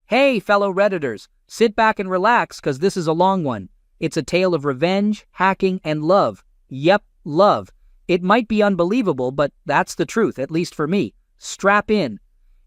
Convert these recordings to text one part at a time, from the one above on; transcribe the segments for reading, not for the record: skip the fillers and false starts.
Hey, fellow Redditors, sit back and relax because this is a long one. It's a tale of revenge, hacking, and love. Yep, love. It might be unbelievable, but that's the truth, at least for me. Strap in.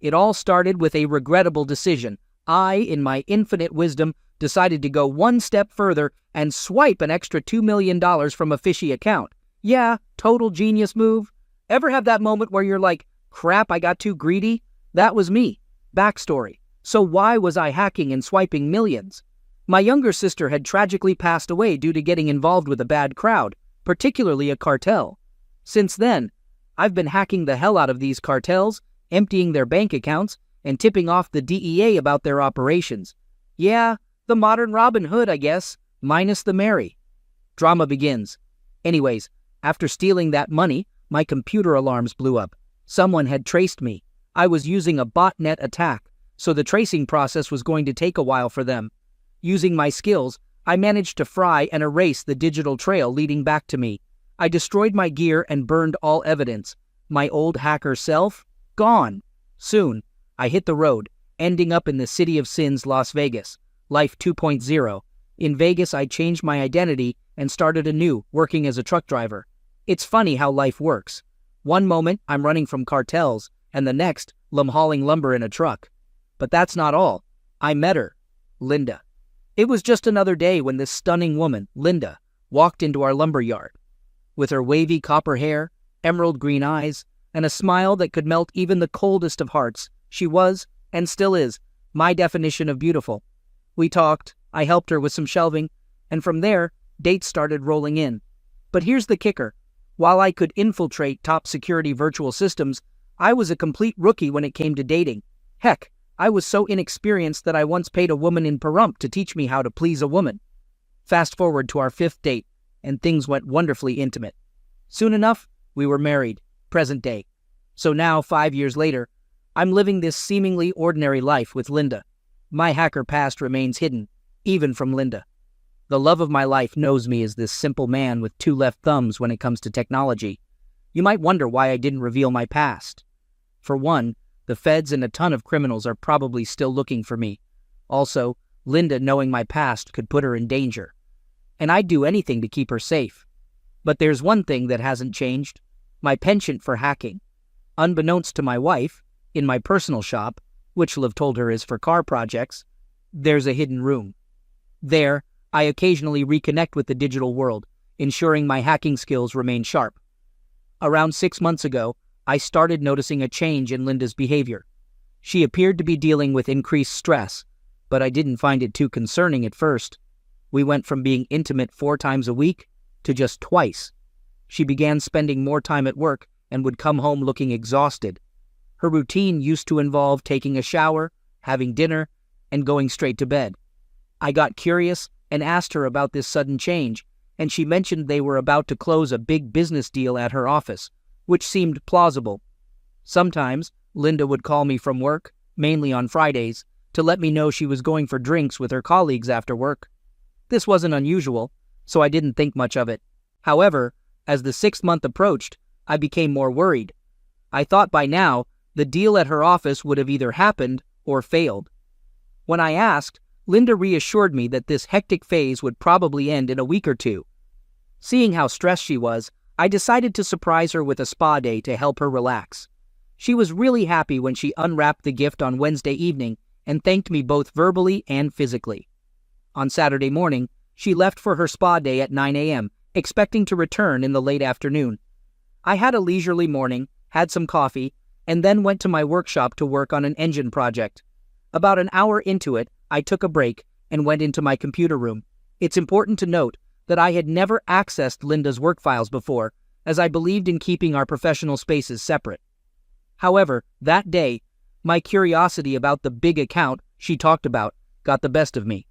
It all started with a regrettable decision. I, in my infinite wisdom, decided to go one step further and swipe an extra $2 million from a fishy account. Yeah, total genius move. Ever have that moment where you're like, crap, I got too greedy? That was me. Backstory. So why was I hacking and swiping millions? My younger sister had tragically passed away due to getting involved with a bad crowd, particularly a cartel. Since then, I've been hacking the hell out of these cartels, emptying their bank accounts, and tipping off the DEA about their operations. Yeah, the modern Robin Hood, I guess, minus the Mary. Drama begins. Anyways, after stealing that money, my computer alarms blew up. Someone had traced me. I was using a botnet attack, so the tracing process was going to take a while for them. Using my skills, I managed to fry and erase the digital trail leading back to me. I destroyed my gear and burned all evidence. My old hacker self? Gone. Soon, I hit the road, ending up in the City of Sins, Las Vegas. Life 2.0. In Vegas, I changed my identity and started anew, working as a truck driver. It's funny how life works. One moment, I'm running from cartels, and the next, I'm hauling lumber in a truck. But that's not all. I met her, Linda. It was just another day when this stunning woman, Linda, walked into our lumber yard. With her wavy copper hair, emerald green eyes, and a smile that could melt even the coldest of hearts, she was, and still is, my definition of beautiful. We talked, I helped her with some shelving, and from there, dates started rolling in. But here's the kicker. While I could infiltrate top security virtual systems, I was a complete rookie when it came to dating. Heck, I was so inexperienced that I once paid a woman in Pahrump to teach me how to please a woman. Fast forward to our 5th date, and things went wonderfully intimate. Soon enough, we were married, present day. So now, 5 years later, I'm living this seemingly ordinary life with Linda. My hacker past remains hidden, even from Linda. The love of my life knows me as this simple man with 2 left thumbs when it comes to technology. You might wonder why I didn't reveal my past. For one, the feds and a ton of criminals are probably still looking for me. Also, Linda knowing my past could put her in danger. And I'd do anything to keep her safe. But there's one thing that hasn't changed. My penchant for hacking. Unbeknownst to my wife, in my personal shop, which Liv told her is for car projects, there's a hidden room. There, I occasionally reconnect with the digital world, ensuring my hacking skills remain sharp. Around 6 months ago, I started noticing a change in Linda's behavior. She appeared to be dealing with increased stress, but I didn't find it too concerning at first. We went from being intimate 4 times a week to just twice. She began spending more time at work and would come home looking exhausted. Her routine used to involve taking a shower, having dinner, and going straight to bed. I got curious and asked her about this sudden change, and she mentioned they were about to close a big business deal at her office, which seemed plausible. Sometimes, Linda would call me from work, mainly on Fridays, to let me know she was going for drinks with her colleagues after work. This wasn't unusual, so I didn't think much of it. However, as the 6th month approached, I became more worried. I thought by now, the deal at her office would have either happened or failed. When I asked, Linda reassured me that this hectic phase would probably end in a week or 2. Seeing how stressed she was, I decided to surprise her with a spa day to help her relax. She was really happy when she unwrapped the gift on Wednesday evening and thanked me both verbally and physically. On Saturday morning, she left for her spa day at 9 a.m., expecting to return in the late afternoon. I had a leisurely morning, had some coffee, and then went to my workshop to work on an engine project. About an hour into it, I took a break and went into my computer room. It's important to note that I had never accessed Linda's work files before, as I believed in keeping our professional spaces separate. However, that day, my curiosity about the big account she talked about got the best of me.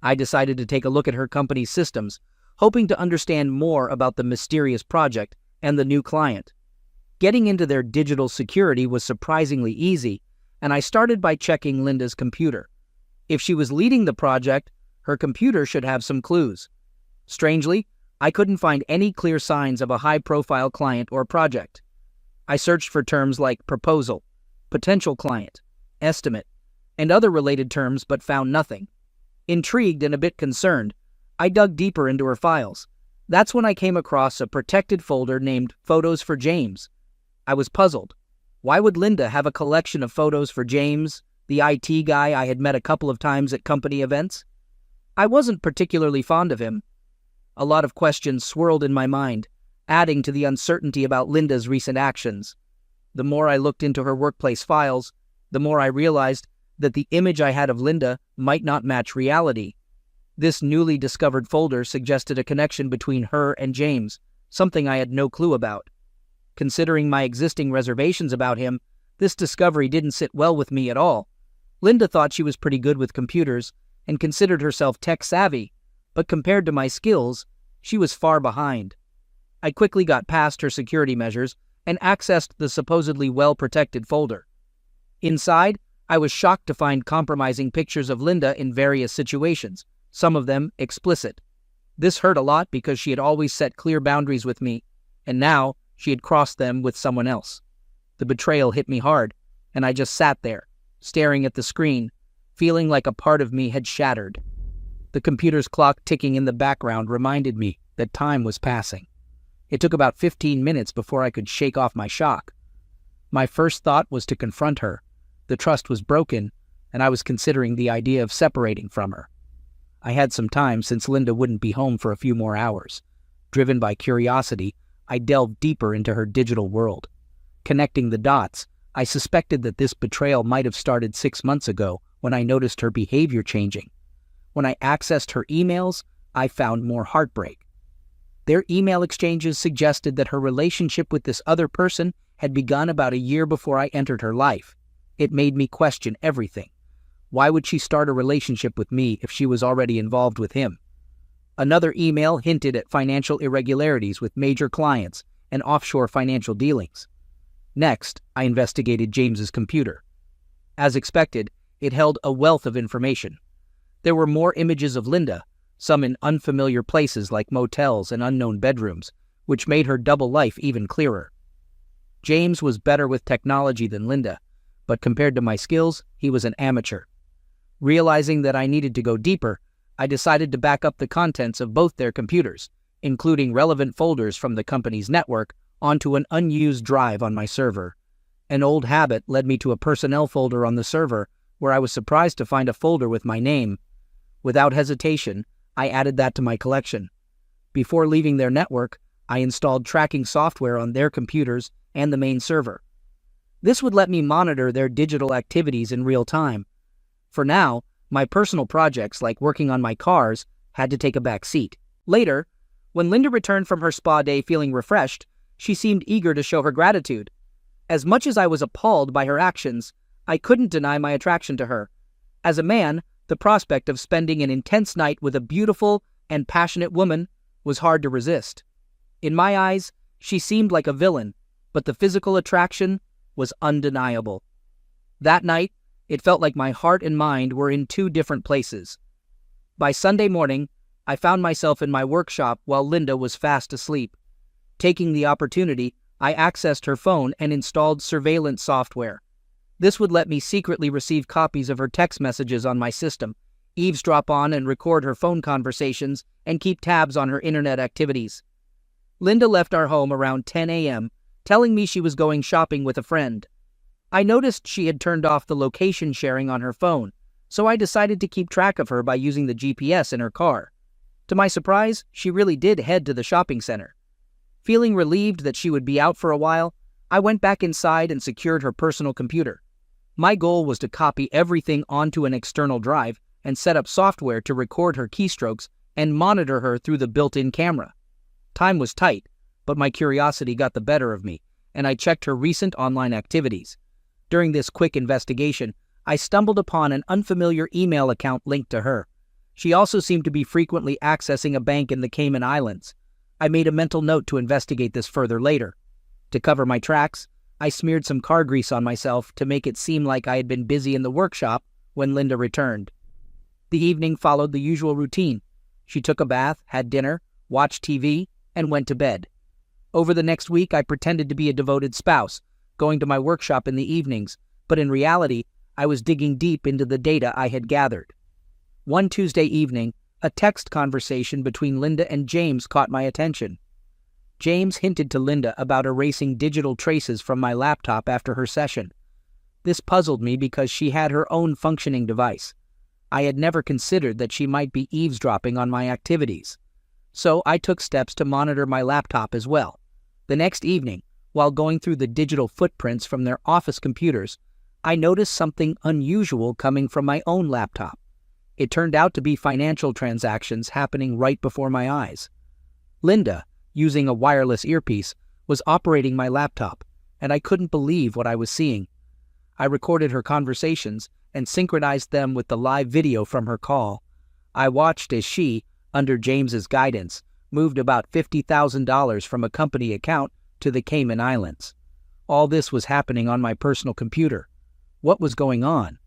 I decided to take a look at her company's systems, hoping to understand more about the mysterious project and the new client. Getting into their digital security was surprisingly easy, and I started by checking Linda's computer. If she was leading the project, her computer should have some clues. Strangely, I couldn't find any clear signs of a high-profile client or project. I searched for terms like proposal, potential client, estimate, and other related terms but found nothing. Intrigued and a bit concerned, I dug deeper into her files. That's when I came across a protected folder named Photos for James. I was puzzled. Why would Linda have a collection of photos for James, the IT guy I had met a couple of times at company events? I wasn't particularly fond of him. A lot of questions swirled in my mind, adding to the uncertainty about Linda's recent actions. The more I looked into her workplace files, the more I realized that the image I had of Linda might not match reality. This newly discovered folder suggested a connection between her and James, something I had no clue about. Considering my existing reservations about him, this discovery didn't sit well with me at all. Linda thought she was pretty good with computers and considered herself tech-savvy, but compared to my skills, she was far behind. I quickly got past her security measures and accessed the supposedly well-protected folder. Inside, I was shocked to find compromising pictures of Linda in various situations, some of them explicit. This hurt a lot because she had always set clear boundaries with me, and now she had crossed them with someone else. The betrayal hit me hard, and I just sat there, staring at the screen, feeling like a part of me had shattered. The computer's clock ticking in the background reminded me that time was passing. It took about 15 minutes before I could shake off my shock. My first thought was to confront her. The trust was broken, and I was considering the idea of separating from her. I had some time since Linda wouldn't be home for a few more hours. Driven by curiosity, I delved deeper into her digital world. Connecting the dots, I suspected that this betrayal might have started 6 months ago when I noticed her behavior changing. When I accessed her emails, I found more heartbreak. Their email exchanges suggested that her relationship with this other person had begun about a year before I entered her life. It made me question everything. Why would she start a relationship with me if she was already involved with him? Another email hinted at financial irregularities with major clients and offshore financial dealings. Next, I investigated James's computer. As expected, it held a wealth of information. There were more images of Linda, some in unfamiliar places like motels and unknown bedrooms, which made her double life even clearer. James was better with technology than Linda, but compared to my skills, he was an amateur. Realizing that I needed to go deeper, I decided to back up the contents of both their computers, including relevant folders from the company's network, onto an unused drive on my server. An old habit led me to a personnel folder on the server, where I was surprised to find a folder with my name. Without hesitation, I added that to my collection. Before leaving their network, I installed tracking software on their computers and the main server. This would let me monitor their digital activities in real time. For now, my personal projects like working on my cars had to take a back seat. Later, when Linda returned from her spa day feeling refreshed, she seemed eager to show her gratitude. As much as I was appalled by her actions, I couldn't deny my attraction to her. As a man, the prospect of spending an intense night with a beautiful and passionate woman was hard to resist. In my eyes, she seemed like a villain, but the physical attraction was undeniable. That night, it felt like my heart and mind were in two different places. By Sunday morning, I found myself in my workshop while Linda was fast asleep. Taking the opportunity, I accessed her phone and installed surveillance software. This would let me secretly receive copies of her text messages on my system, eavesdrop on and record her phone conversations, and keep tabs on her internet activities. Linda left our home around 10 a.m., telling me she was going shopping with a friend. I noticed she had turned off the location sharing on her phone, so I decided to keep track of her by using the GPS in her car. To my surprise, she really did head to the shopping center. Feeling relieved that she would be out for a while, I went back inside and secured her personal computer. My goal was to copy everything onto an external drive and set up software to record her keystrokes and monitor her through the built-in camera. Time was tight, but my curiosity got the better of me, and I checked her recent online activities. During this quick investigation, I stumbled upon an unfamiliar email account linked to her. She also seemed to be frequently accessing a bank in the Cayman Islands. I made a mental note to investigate this further later. To cover my tracks, I smeared some car grease on myself to make it seem like I had been busy in the workshop when Linda returned. The evening followed the usual routine. She took a bath, had dinner, watched TV, and went to bed. Over the next week, I pretended to be a devoted spouse, going to my workshop in the evenings, but in reality, I was digging deep into the data I had gathered. One Tuesday evening, a text conversation between Linda and James caught my attention. James hinted to Linda about erasing digital traces from my laptop after her session. This puzzled me because she had her own functioning device. I had never considered that she might be eavesdropping on my activities. So I took steps to monitor my laptop as well. The next evening, while going through the digital footprints from their office computers, I noticed something unusual coming from my own laptop. It turned out to be financial transactions happening right before my eyes. Linda, using a wireless earpiece, was operating my laptop, and I couldn't believe what I was seeing. I recorded her conversations and synchronized them with the live video from her call. I watched as she, under James's guidance, moved about $50,000 from a company account to the Cayman Islands. All this was happening on my personal computer. What was going on?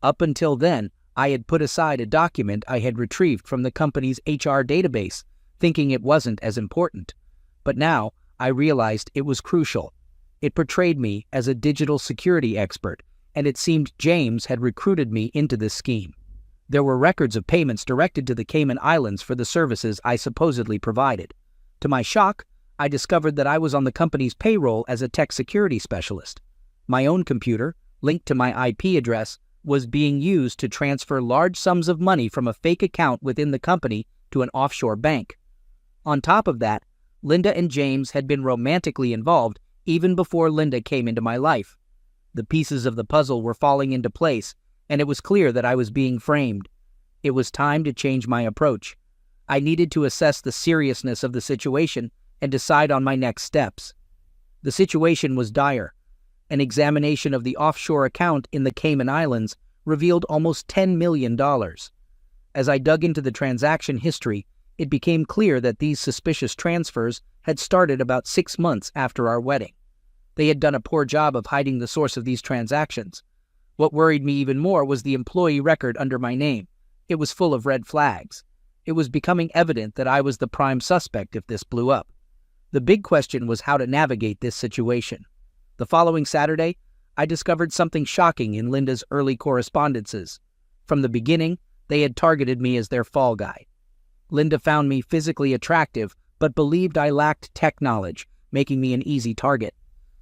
Up until then, I had put aside a document I had retrieved from the company's HR database, thinking it wasn't as important. But now, I realized it was crucial. It portrayed me as a digital security expert, and it seemed James had recruited me into this scheme. There were records of payments directed to the Cayman Islands for the services I supposedly provided. To my shock, I discovered that I was on the company's payroll as a tech security specialist. My own computer, linked to my IP address, was being used to transfer large sums of money from a fake account within the company to an offshore bank. On top of that, Linda and James had been romantically involved even before Linda came into my life. The pieces of the puzzle were falling into place, and it was clear that I was being framed. It was time to change my approach. I needed to assess the seriousness of the situation and decide on my next steps. The situation was dire. An examination of the offshore account in the Cayman Islands revealed almost $10 million. As I dug into the transaction history, it became clear that these suspicious transfers had started about 6 months after our wedding. They had done a poor job of hiding the source of these transactions. What worried me even more was the employee record under my name. It was full of red flags. It was becoming evident that I was the prime suspect if this blew up. The big question was how to navigate this situation. The following Saturday, I discovered something shocking in Linda's early correspondences. From the beginning, they had targeted me as their fall guy. Linda found me physically attractive, but believed I lacked tech knowledge, making me an easy target.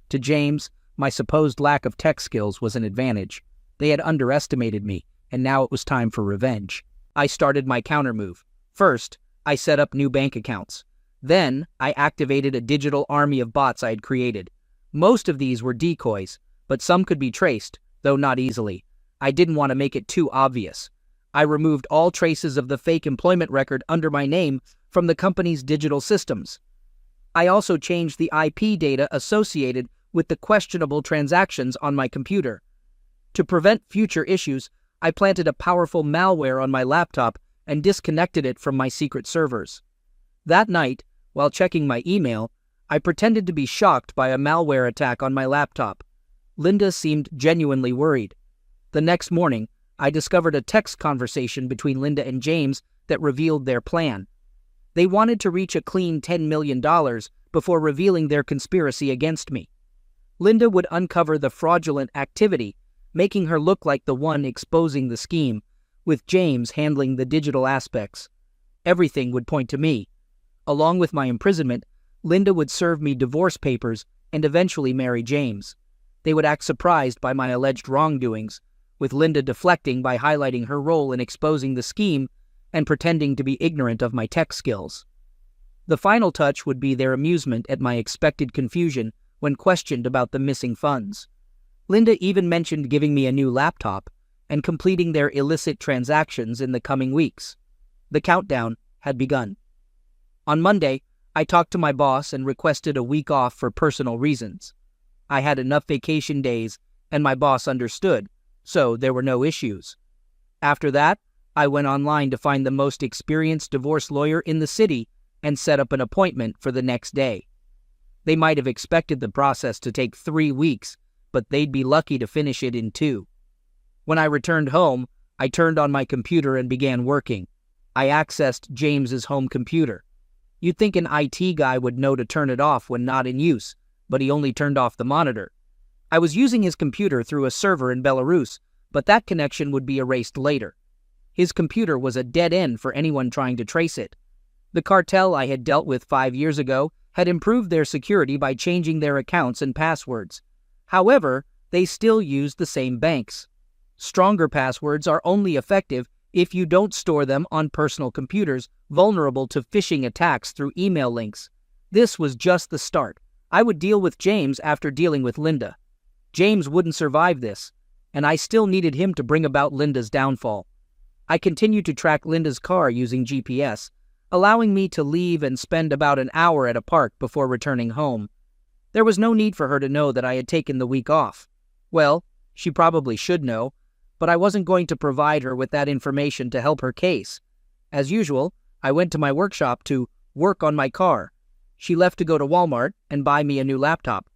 To James, my supposed lack of tech skills was an advantage. They had underestimated me, and now it was time for revenge. I started my countermove. First, I set up new bank accounts. Then, I activated a digital army of bots I had created. Most of these were decoys, but some could be traced, though not easily. I didn't want to make it too obvious. I removed all traces of the fake employment record under my name from the company's digital systems. I also changed the IP data associated with the questionable transactions on my computer. To prevent future issues, I planted a powerful malware on my laptop and disconnected it from my secret servers. That night, while checking my email, I pretended to be shocked by a malware attack on my laptop. Linda seemed genuinely worried. The next morning, I discovered a text conversation between Linda and James that revealed their plan. They wanted to reach a clean $10 million before revealing their conspiracy against me. Linda would uncover the fraudulent activity, making her look like the one exposing the scheme, with James handling the digital aspects. Everything would point to me. Along with my imprisonment, Linda would serve me divorce papers and eventually marry James. They would act surprised by my alleged wrongdoings, with Linda deflecting by highlighting her role in exposing the scheme and pretending to be ignorant of my tech skills. The final touch would be their amusement at my expected confusion when questioned about the missing funds. Linda even mentioned giving me a new laptop and completing their illicit transactions in the coming weeks. The countdown had begun. On Monday, I talked to my boss and requested a week off for personal reasons. I had enough vacation days, and my boss understood, so there were no issues. After that, I went online to find the most experienced divorce lawyer in the city and set up an appointment for the next day. They might have expected the process to take 3 weeks, but they'd be lucky to finish it in 2. When I returned home, I turned on my computer and began working. I accessed James's home computer. You'd think an IT guy would know to turn it off when not in use, but he only turned off the monitor. I was using his computer through a server in Belarus, but that connection would be erased later. His computer was a dead end for anyone trying to trace it. The cartel I had dealt with 5 years ago had improved their security by changing their accounts and passwords. However, they still used the same banks. Stronger passwords are only effective if you don't store them on personal computers vulnerable to phishing attacks through email links. This was just the start. I would deal with James after dealing with Linda. James wouldn't survive this, and I still needed him to bring about Linda's downfall. I continued to track Linda's car using GPS, allowing me to leave and spend about an hour at a park before returning home. There was no need for her to know that I had taken the week off. Well, she probably should know, but I wasn't going to provide her with that information to help her case. As usual, I went to my workshop to work on my car. She left to go to Walmart and buy me a new laptop.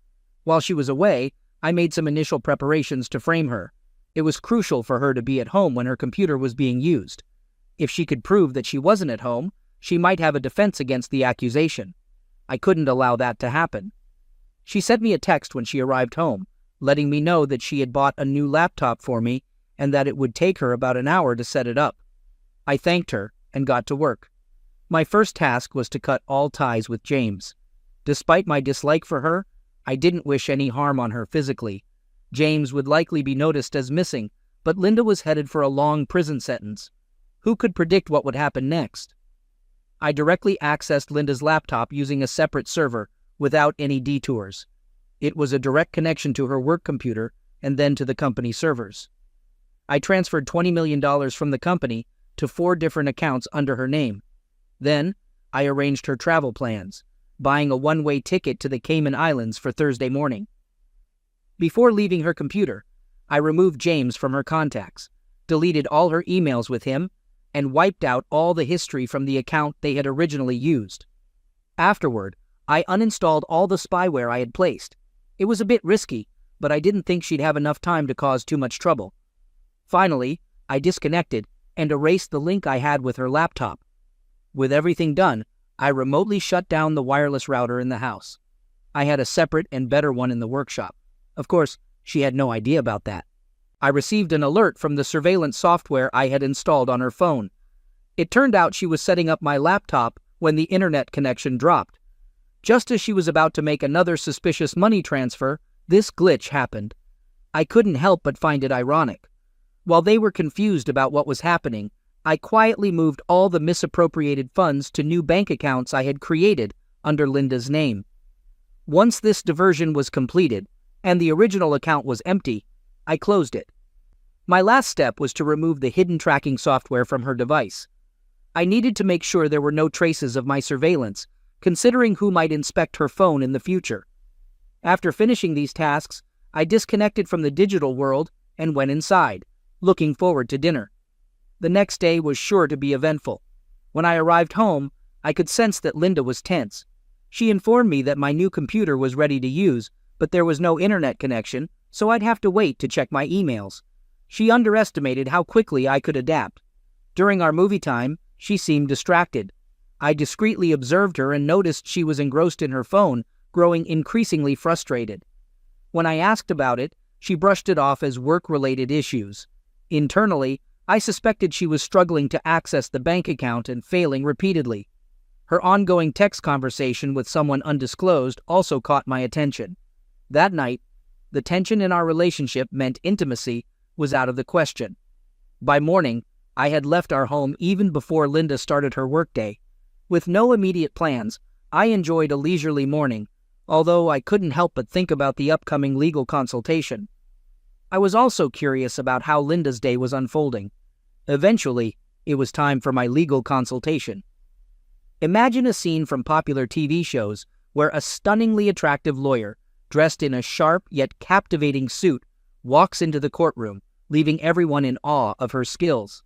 While she was away, I made some initial preparations to frame her. It was crucial for her to be at home when her computer was being used. If she could prove that she wasn't at home, she might have a defense against the accusation. I couldn't allow that to happen. She sent me a text when she arrived home, letting me know that she had bought a new laptop for me and that it would take her about an hour to set it up. I thanked her and got to work. My first task was to cut all ties with James. Despite my dislike for her, I didn't wish any harm on her physically. James would likely be noticed as missing, but Linda was headed for a long prison sentence. Who could predict what would happen next? I directly accessed Linda's laptop using a separate server without any detours. It was a direct connection to her work computer and then to the company servers. I transferred $20 million from the company to 4 different accounts under her name. Then, I arranged her travel plans, buying a one-way ticket to the Cayman Islands for Thursday morning. Before leaving her computer, I removed James from her contacts, deleted all her emails with him, and wiped out all the history from the account they had originally used. Afterward, I uninstalled all the spyware I had placed. It was a bit risky, but I didn't think she'd have enough time to cause too much trouble. Finally, I disconnected and erased the link I had with her laptop. With everything done, I remotely shut down the wireless router in the house. I had a separate and better one in the workshop. Of course, she had no idea about that. I received an alert from the surveillance software I had installed on her phone. It turned out she was setting up my laptop when the internet connection dropped. Just as she was about to make another suspicious money transfer, this glitch happened. I couldn't help but find it ironic. While they were confused about what was happening, I quietly moved all the misappropriated funds to new bank accounts I had created under Linda's name. Once this diversion was completed, and the original account was empty, I closed it. My last step was to remove the hidden tracking software from her device. I needed to make sure there were no traces of my surveillance, considering who might inspect her phone in the future. After finishing these tasks, I disconnected from the digital world and went inside, looking forward to dinner. The next day was sure to be eventful. When I arrived home, I could sense that Linda was tense. She informed me that my new computer was ready to use, but there was no internet connection, so I'd have to wait to check my emails. She underestimated how quickly I could adapt. During our movie time, she seemed distracted. I discreetly observed her and noticed she was engrossed in her phone, growing increasingly frustrated. When I asked about it, she brushed it off as work-related issues. Internally, I suspected she was struggling to access the bank account and failing repeatedly. Her ongoing text conversation with someone undisclosed also caught my attention. That night, the tension in our relationship meant intimacy was out of the question. By morning, I had left our home even before Linda started her workday. With no immediate plans, I enjoyed a leisurely morning, although I couldn't help but think about the upcoming legal consultation. I was also curious about how Linda's day was unfolding. Eventually, it was time for my legal consultation. Imagine a scene from popular TV shows where a stunningly attractive lawyer, dressed in a sharp yet captivating suit, walks into the courtroom, leaving everyone in awe of her skills.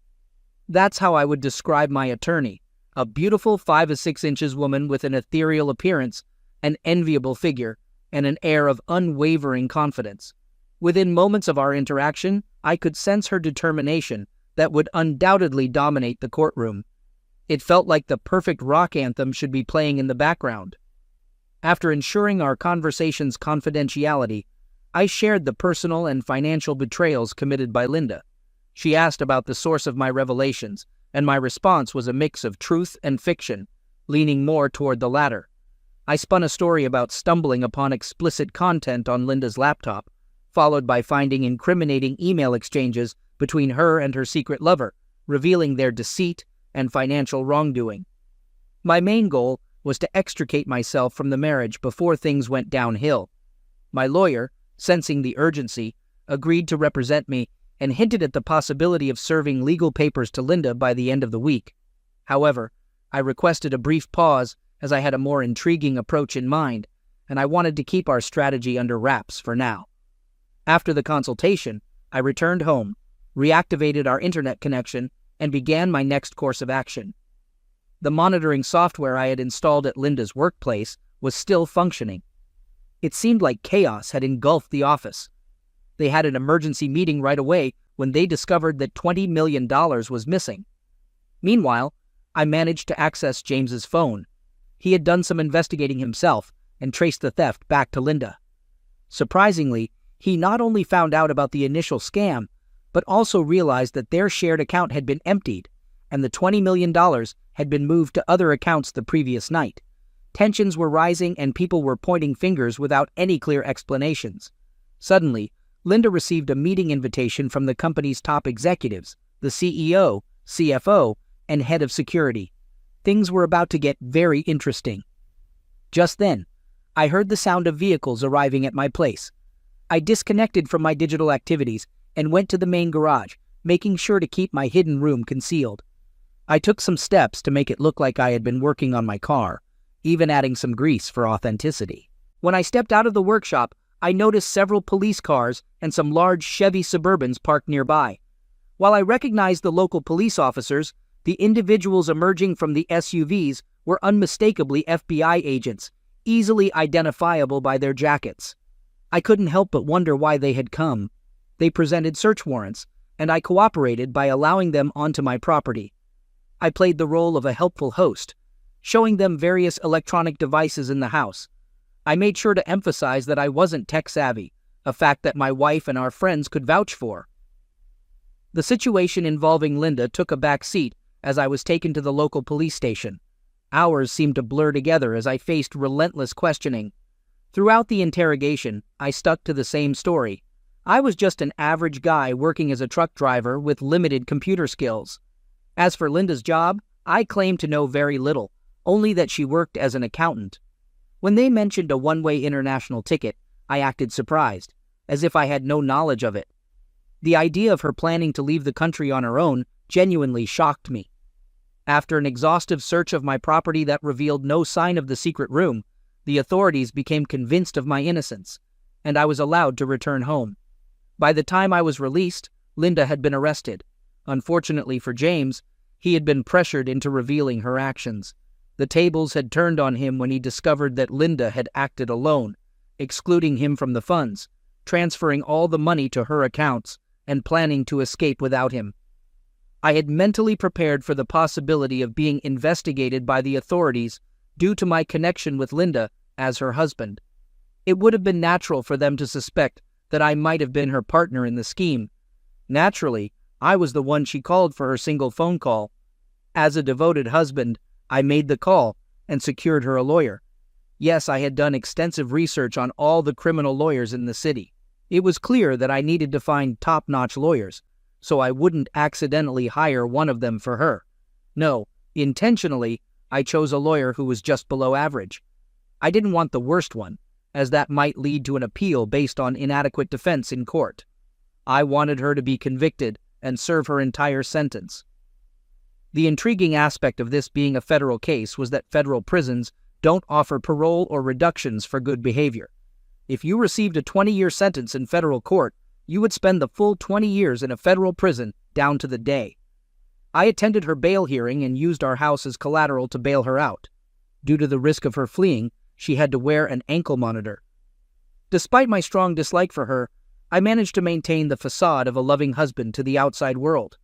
That's how I would describe my attorney, a beautiful 5 to 6 inches woman with an ethereal appearance, an enviable figure, and an air of unwavering confidence. Within moments of our interaction, I could sense her determination that would undoubtedly dominate the courtroom. It felt like the perfect rock anthem should be playing in the background. After ensuring our conversation's confidentiality, I shared the personal and financial betrayals committed by Linda. She asked about the source of my revelations, and my response was a mix of truth and fiction, leaning more toward the latter. I spun a story about stumbling upon explicit content on Linda's laptop, followed by finding incriminating email exchanges between her and her secret lover, revealing their deceit and financial wrongdoing. My main goal was to extricate myself from the marriage before things went downhill. My lawyer, sensing the urgency, agreed to represent me and hinted at the possibility of serving legal papers to Linda by the end of the week. However, I requested a brief pause as I had a more intriguing approach in mind, and I wanted to keep our strategy under wraps for now. After the consultation, I returned home, reactivated our internet connection, and began my next course of action. The monitoring software I had installed at Linda's workplace was still functioning. It seemed like chaos had engulfed the office. They had an emergency meeting right away when they discovered that $20 million was missing. Meanwhile, I managed to access James's phone. He had done some investigating himself and traced the theft back to Linda. Surprisingly, he not only found out about the initial scam, but also realized that their shared account had been emptied, and the $20 million had been moved to other accounts the previous night. Tensions were rising and people were pointing fingers without any clear explanations. Suddenly, Linda received a meeting invitation from the company's top executives, the CEO, CFO, and head of security. Things were about to get very interesting. Just then, I heard the sound of vehicles arriving at my place. I disconnected from my digital activities and went to the main garage, making sure to keep my hidden room concealed. I took some steps to make it look like I had been working on my car, even adding some grease for authenticity. When I stepped out of the workshop, I noticed several police cars and some large Chevy Suburbans parked nearby. While I recognized the local police officers, the individuals emerging from the SUVs were unmistakably FBI agents, easily identifiable by their jackets. I couldn't help but wonder why they had come. They presented search warrants, and I cooperated by allowing them onto my property. I played the role of a helpful host, showing them various electronic devices in the house. I made sure to emphasize that I wasn't tech-savvy, a fact that my wife and our friends could vouch for. The situation involving Linda took a back seat as I was taken to the local police station. Hours seemed to blur together as I faced relentless questioning. Throughout the interrogation, I stuck to the same story. I was just an average guy working as a truck driver with limited computer skills. As for Linda's job, I claimed to know very little, only that she worked as an accountant. When they mentioned a one-way international ticket, I acted surprised, as if I had no knowledge of it. The idea of her planning to leave the country on her own genuinely shocked me. After an exhaustive search of my property that revealed no sign of the secret room, the authorities became convinced of my innocence, and I was allowed to return home. By the time I was released, Linda had been arrested. Unfortunately for James, he had been pressured into revealing her actions. The tables had turned on him when he discovered that Linda had acted alone, excluding him from the funds, transferring all the money to her accounts, and planning to escape without him. I had mentally prepared for the possibility of being investigated by the authorities due to my connection with Linda as her husband. It would have been natural for them to suspect that I might have been her partner in the scheme. Naturally, I was the one she called for her single phone call. As a devoted husband, I made the call and secured her a lawyer. Yes, I had done extensive research on all the criminal lawyers in the city. It was clear that I needed to find top-notch lawyers, so I wouldn't accidentally hire one of them for her. No, intentionally, I chose a lawyer who was just below average. I didn't want the worst one, as that might lead to an appeal based on inadequate defense in court. I wanted her to be convicted and serve her entire sentence. The intriguing aspect of this being a federal case was that federal prisons don't offer parole or reductions for good behavior. If you received a 20-year sentence in federal court, you would spend the full 20 years in a federal prison down to the day. I attended her bail hearing and used our house as collateral to bail her out. Due to the risk of her fleeing, she had to wear an ankle monitor. Despite my strong dislike for her, I managed to maintain the facade of a loving husband to the outside world.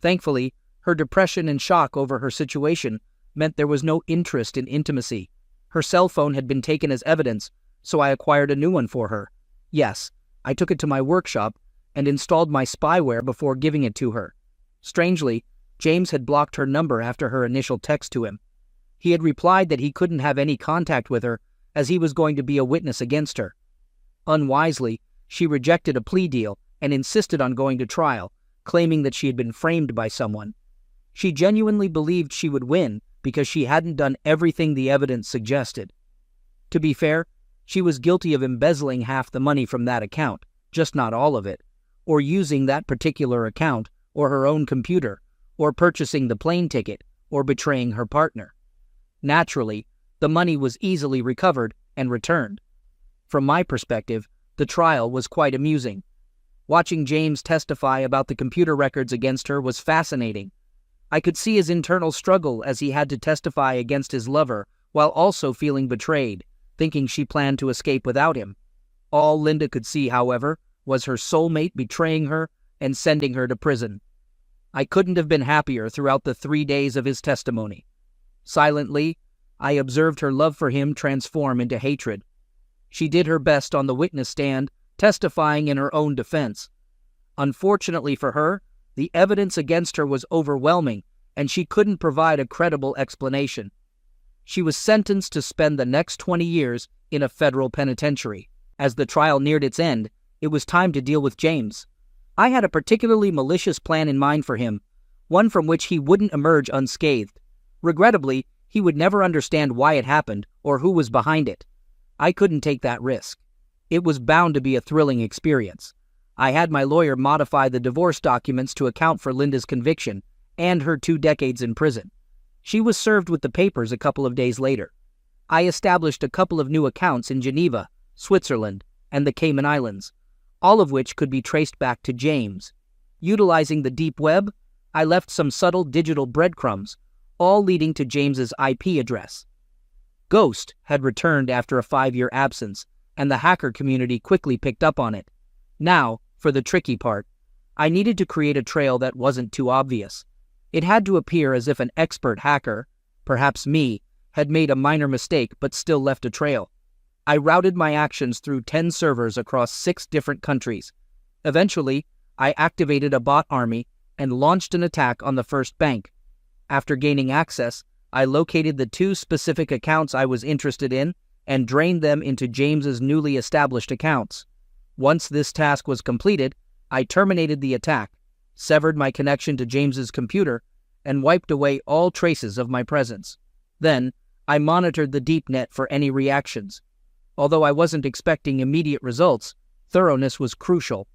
Thankfully, her depression and shock over her situation meant there was no interest in intimacy. Her cell phone had been taken as evidence, so I acquired a new one for her. Yes, I took it to my workshop and installed my spyware before giving it to her. Strangely, James had blocked her number after her initial text to him. He had replied that he couldn't have any contact with her as he was going to be a witness against her. Unwisely, she rejected a plea deal and insisted on going to trial, claiming that she had been framed by someone. She genuinely believed she would win because she hadn't done everything the evidence suggested. To be fair, she was guilty of embezzling half the money from that account, just not all of it, or using that particular account or her own computer, or purchasing the plane ticket, or betraying her partner. Naturally, the money was easily recovered and returned. From my perspective, the trial was quite amusing. Watching James testify about the computer records against her was fascinating. I could see his internal struggle as he had to testify against his lover while also feeling betrayed, thinking she planned to escape without him. All Linda could see, however, was her soulmate betraying her and sending her to prison. I couldn't have been happier throughout the 3 days of his testimony. Silently, I observed her love for him transform into hatred. She did her best on the witness stand, testifying in her own defense. Unfortunately for her, the evidence against her was overwhelming, and she couldn't provide a credible explanation. She was sentenced to spend the next 20 years in a federal penitentiary. As the trial neared its end, it was time to deal with James. I had a particularly malicious plan in mind for him, one from which he wouldn't emerge unscathed. Regrettably, he would never understand why it happened or who was behind it. I couldn't take that risk. It was bound to be a thrilling experience. I had my lawyer modify the divorce documents to account for Linda's conviction and her 2 decades in prison. She was served with the papers a couple of days later. I established a couple of new accounts in Geneva, Switzerland, and the Cayman Islands, all of which could be traced back to James. Utilizing the deep web, I left some subtle digital breadcrumbs, all leading to James's IP address. Ghost had returned after a 5-year absence, and the hacker community quickly picked up on it. Now, for the tricky part, I needed to create a trail that wasn't too obvious. It had to appear as if an expert hacker, perhaps me, had made a minor mistake but still left a trail. I routed my actions through 10 servers across 6 different countries. Eventually, I activated a bot army and launched an attack on the first bank. After gaining access, I located the 2 specific accounts I was interested in and drained them into James's newly established accounts. Once this task was completed, I terminated the attack, severed my connection to James's computer, and wiped away all traces of my presence. Then, I monitored the deep net for any reactions. Although I wasn't expecting immediate results, thoroughness was crucial.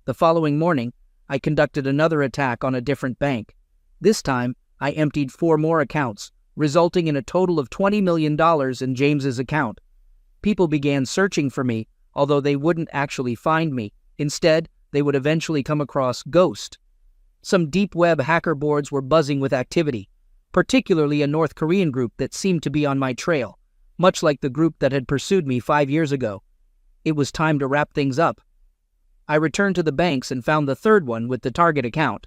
The following morning, I conducted another attack on a different bank. This time, I emptied 4 more accounts, resulting in a total of $20 million in James's account. People began searching for me, although they wouldn't actually find me. Instead, they would eventually come across Ghost. Some deep web hacker boards were buzzing with activity, particularly a North Korean group that seemed to be on my trail, much like the group that had pursued me 5 years ago. It was time to wrap things up. I returned to the banks and found the third one with the target account.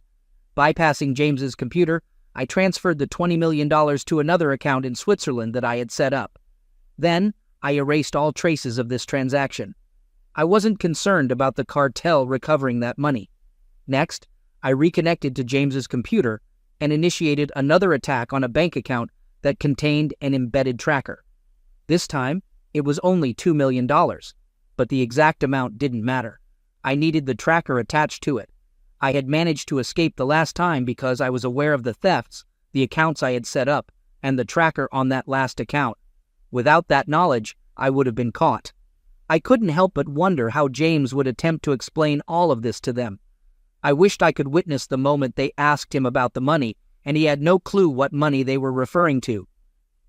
Bypassing James's computer, I transferred the $20 million to another account in Switzerland that I had set up. Then, I erased all traces of this transaction. I wasn't concerned about the cartel recovering that money. Next, I reconnected to James's computer and initiated another attack on a bank account that contained an embedded tracker. This time, it was only $2 million, but the exact amount didn't matter. I needed the tracker attached to it. I had managed to escape the last time because I was aware of the thefts, the accounts I had set up, and the tracker on that last account. Without that knowledge, I would have been caught. I couldn't help but wonder how James would attempt to explain all of this to them. I wished I could witness the moment they asked him about the money, and he had no clue what money they were referring to.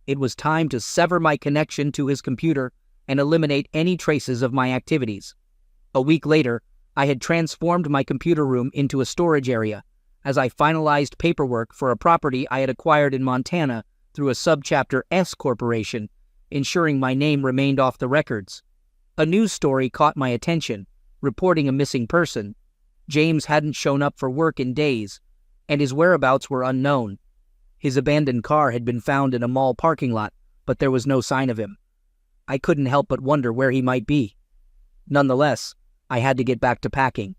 It was time to sever my connection to his computer and eliminate any traces of my activities. A week later, I had transformed my computer room into a storage area, as I finalized paperwork for a property I had acquired in Montana through a Subchapter S corporation, ensuring my name remained off the records. A news story caught my attention, reporting a missing person. James hadn't shown up for work in days, and his whereabouts were unknown. His abandoned car had been found in a mall parking lot, but there was no sign of him. I couldn't help but wonder where he might be. Nonetheless, I had to get back to packing.